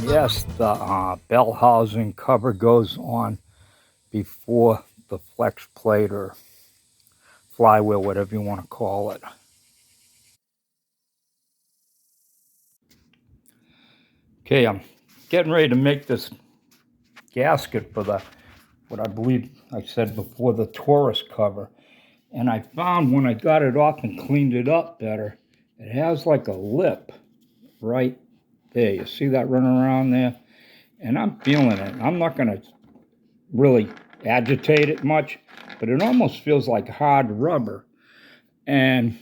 Yes, the bell housing cover goes on before the flex plate or flywheel, whatever you want to call it. Okay, I'm getting ready to make this gasket for what I believe I said before, the Taurus cover. And I found when I got it off and cleaned it up better, it has like a lip right there. You see that running around there? And I'm feeling it. I'm not going to really agitate it much, but it almost feels like hard rubber. And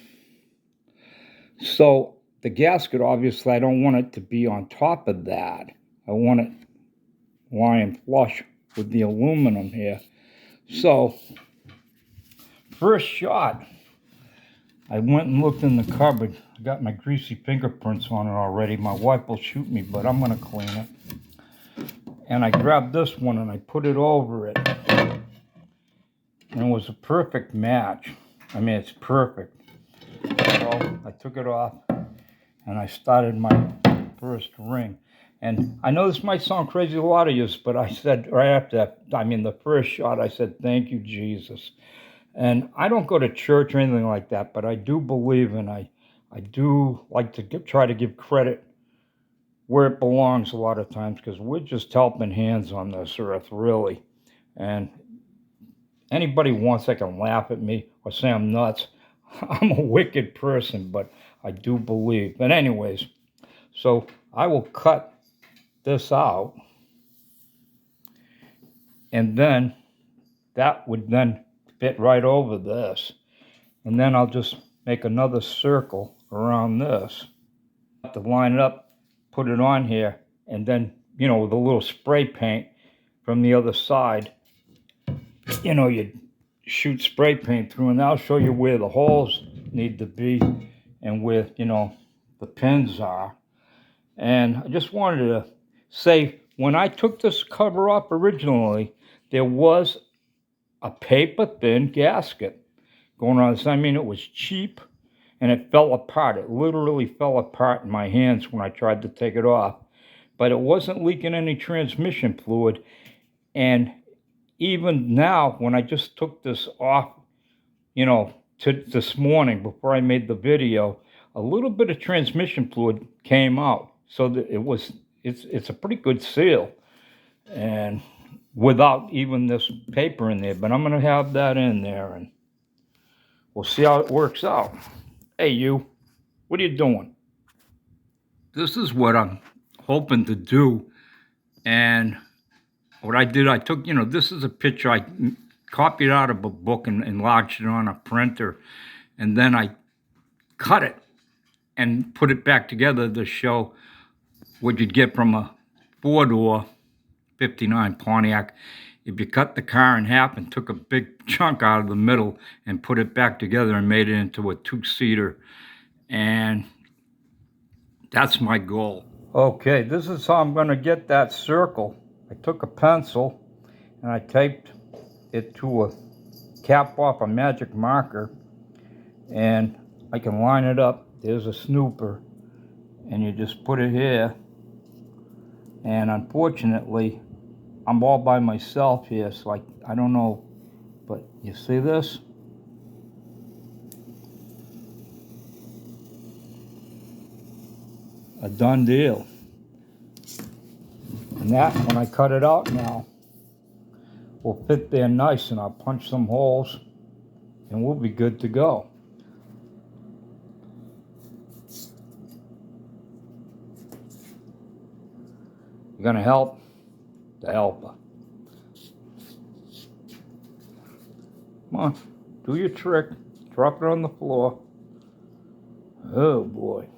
so the gasket, obviously, I don't want it to be on top of that. I want it lying flush with the aluminum here. So, first shot, I went and looked in the cupboard. I got my greasy fingerprints on it already. My wife will shoot me, but I'm going to clean it. And I grabbed this one and I put it over it. And it was a perfect match. I mean, it's perfect. So I took it off and I started my first ring. And I know this might sound crazy to a lot of you, but I said right after that, I mean, the first shot, I said, thank you, Jesus. And I don't go to church or anything like that, but I do believe, and I do like to try to give credit where it belongs a lot of times, because we're just helping hands on this earth, really. And anybody wants, they can laugh at me or say I'm nuts. I'm a wicked person, but I do believe. But anyways, so I will cut this out, and then that would then fit right over this. And then I'll just make another circle around this. I have to line it up, put it on here, and then, with a little spray paint from the other side, you shoot spray paint through, and I'll show you where the holes need to be and where, the pins are. And I just wanted to say, when I took this cover off originally, there was a paper thin gasket going on this. I mean, it was cheap and it fell apart. It literally fell apart in my hands when I tried to take it off. But it wasn't leaking any transmission fluid. And even now, when I just took this off, this morning before I made the video, a little bit of transmission fluid came out. So that it's a pretty good seal, and without even this paper in there. But I'm gonna have that in there, and we'll see how it works out. Hey, you, what are you doing? This is what I'm hoping to do, and what I did, I took, this is a picture I copied out of a book and enlarged it on a printer, and then I cut it and put it back together to show what you'd get from a four-door 59 Pontiac. If you cut the car in half and took a big chunk out of the middle and put it back together and made it into a two-seater. And that's my goal. Okay, this is how I'm going to get that circle. I took a pencil and I taped it to a cap off a magic marker, and I can line it up. There's a snooper, and you just put it here. And unfortunately, I'm all by myself here, so I don't know, but you see this? A done deal. And that, when I cut it out now, will fit there nice, and I'll punch some holes, and we'll be good to go. You're gonna help the helper. Come on, do your trick. Drop it on the floor. Oh boy.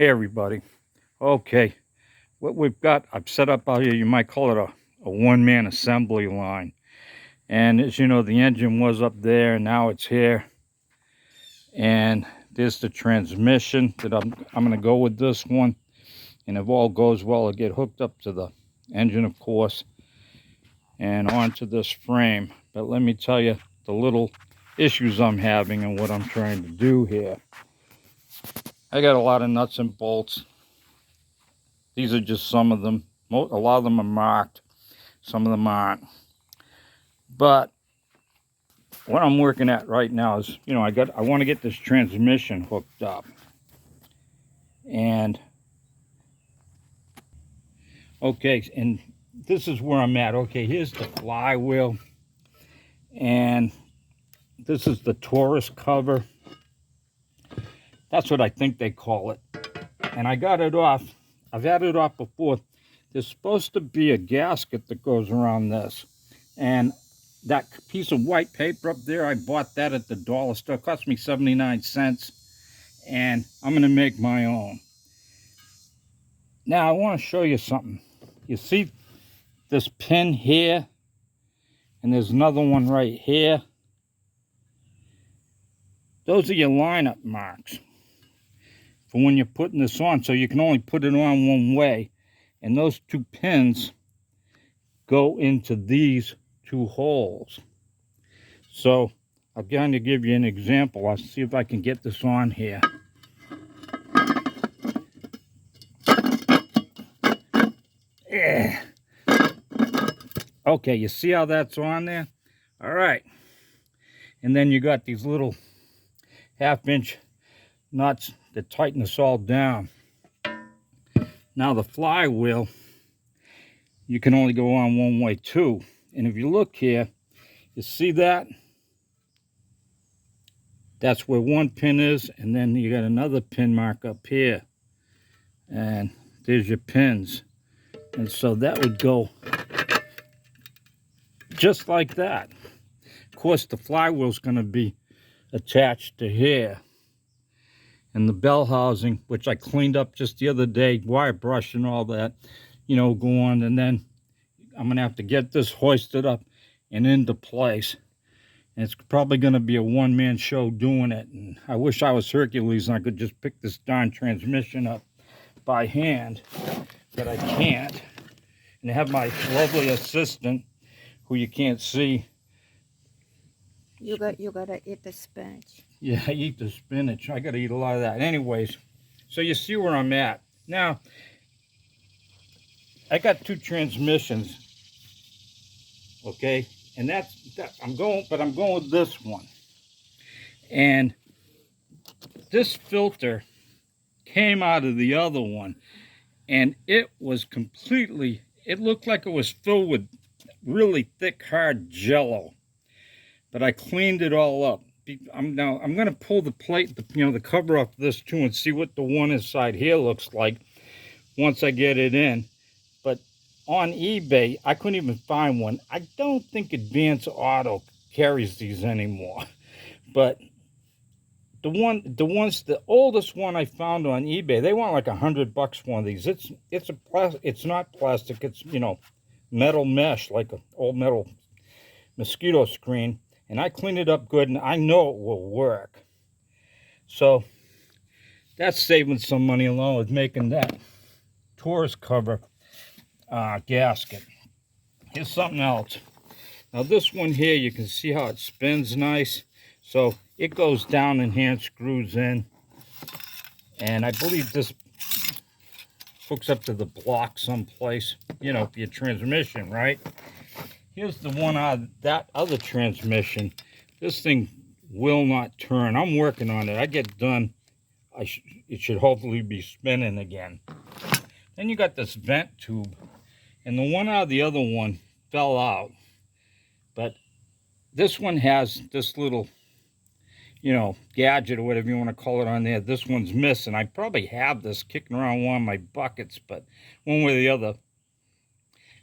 Hey everybody. Okay, what we've got, I've set up out here, you might call it a one-man assembly line. And as you know, the engine was up there and now it's here. And there's the transmission that I'm gonna go with this one. And if all goes well, it'll get hooked up to the engine, of course, and onto this frame. But let me tell you the little issues I'm having and what I'm trying to do here. I got a lot of nuts and bolts. These are just some of them. A lot of them are marked. Some of them aren't. But what I'm working at right now is, you know, I want to get this transmission hooked up. And okay, and this is where I'm at. Okay, here's the flywheel. And this is the Taurus cover. That's what I think they call it. And I got it off. I've had it off before. There's supposed to be a gasket that goes around this. And that piece of white paper up there, I bought that at the dollar store. It cost me 79 cents. And I'm going to make my own. Now, I want to show you something. You see this pin here? And there's another one right here. Those are your lineup marks for when you're putting this on, so you can only put it on one way. And those two pins go into these two holes. So I'm going to give you an example. I'll see if I can get this on here. Yeah. Okay, you see how that's on there? All right. And then you got these little 1/2-inch nuts that tighten this all down. Now the flywheel, you can only go on one way too. And if you look here, you see that? That's where one pin is, and then you got another pin mark up here. And there's your pins. And so that would go just like that. Of course, the flywheel's going to be attached to here. And the bell housing, which I cleaned up just the other day, wire brush and all that, you know, go on. And then I'm going to have to get this hoisted up and into place. And it's probably going to be a one-man show doing it. And I wish I was Hercules and I could just pick this darn transmission up by hand. But I can't. And I have my lovely assistant, who you can't see. You gotta eat the spinach. Yeah, I eat the spinach. I gotta eat a lot of that. Anyways, so you see where I'm at. Now, I got two transmissions. Okay, and I'm going with this one. And this filter came out of the other one, and it was completely, it looked like it was filled with really thick, hard Jello. But I cleaned it all up. I'm going to pull the plate, the cover off this too, and see what the one inside here looks like once I get it in. But on eBay, I couldn't even find one. I don't think Advance Auto carries these anymore. But the oldest one I found on eBay, they want like $100 for one of these. It's not plastic. It's, you know, metal mesh, like an old metal mosquito screen. And I cleaned it up good, and I know it will work. So that's saving some money along with making that Taurus cover gasket. Here's something else. Now this one here, you can see how it spins nice. So it goes down in here and screws in. And I believe this hooks up to the block someplace, you know, for your transmission, right? Here's the one out of that other transmission. This thing will not turn. I'm working on it. I get done, it should hopefully be spinning again. Then you got this vent tube. And the one out of the other one fell out. But this one has this little, you know, gadget or whatever you want to call it on there. This one's missing. I probably have this kicking around one of my buckets, but one way or the other.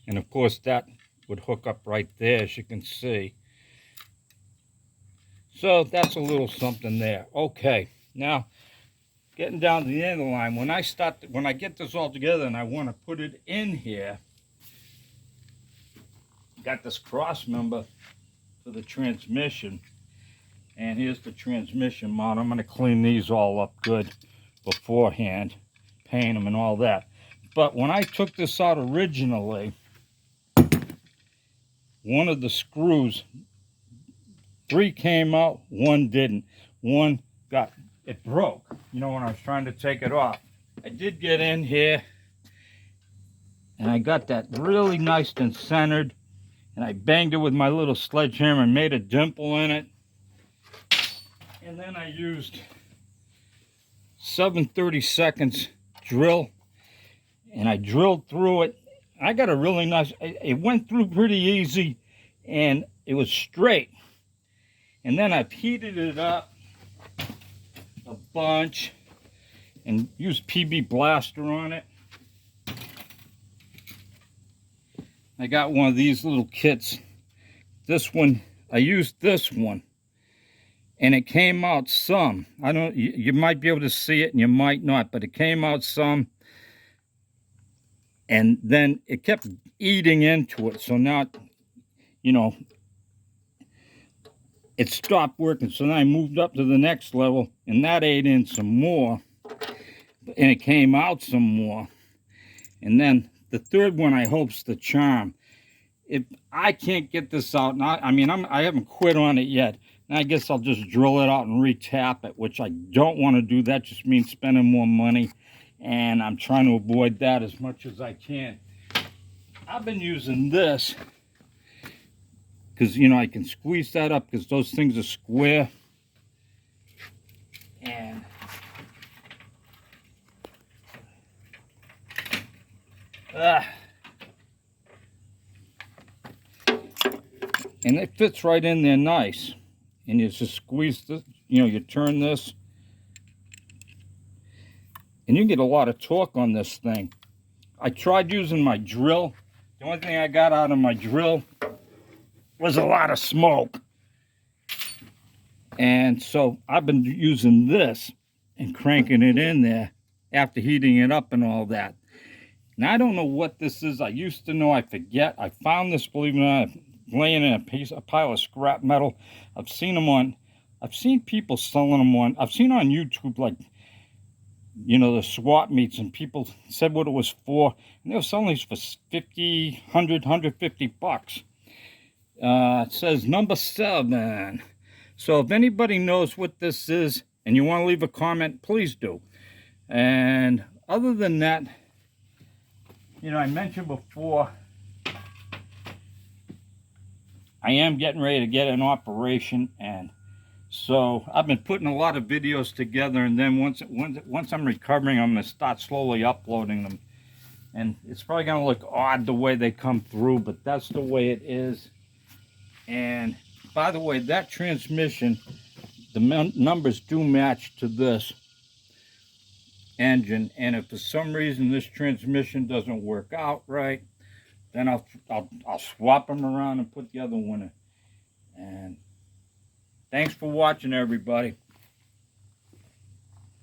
And of course that would hook up right there, as you can see. So that's a little something there. Okay, now getting down to the end of the line. When I get this all together and I want to put it in here, got this cross member for the transmission, and here's the transmission mount. I'm going to clean these all up good beforehand, paint them and all that. But when I took this out originally, one of the screws, 3 came out, 1 didn't. One it broke, you know, when I was trying to take it off. I did get in here, and I got that really nice and centered, and I banged it with my little sledgehammer and made a dimple in it. And then I used 7/32 drill, and I drilled through it. I got a really nice, it went through pretty easy, and it was straight. And then I've heated it up a bunch and used PB Blaster on it. I got one of these little kits. This one, I used this one, and it came out some. I don't, you might be able to see it and you might not, but it came out some. And then it kept eating into it. So now, you know, it stopped working. So then I moved up to the next level, and that ate in some more, and it came out some more. And then the third one, I hope's the charm. If I can't get this out, now, I mean, I haven't quit on it yet. And I guess I'll just drill it out and retap it, which I don't want to do. That just means spending more money, and I'm trying to avoid that as much as I can. I've been using this because, you know, I can squeeze that up because those things are square. And it fits right in there nice. And you just squeeze this, you know, you turn this, and you get a lot of torque on this thing. I tried using my drill. The only thing I got out of my drill was a lot of smoke. And so I've been using this and cranking it in there after heating it up and all that. Now, I don't know what this is. I used to know, I forget. I found this, believe it or not, laying in a pile of scrap metal. I've seen people selling them on, I've seen on YouTube, like, you know, the swap meets, and people said what it was for, and they were selling these for 50, 100, 150 bucks. It says number 7. So if anybody knows what this is and you want to leave a comment, please do. And other than that, you know, I mentioned before, I am getting ready to get an operation, and so I've been putting a lot of videos together, and then once I'm recovering, I'm going to start slowly uploading them. And it's probably going to look odd the way they come through, but that's the way it is. And by the way, that transmission, the numbers do match to this engine. And if for some reason this transmission doesn't work out right, then I'll swap them around and put the other one in. And thanks for watching, everybody.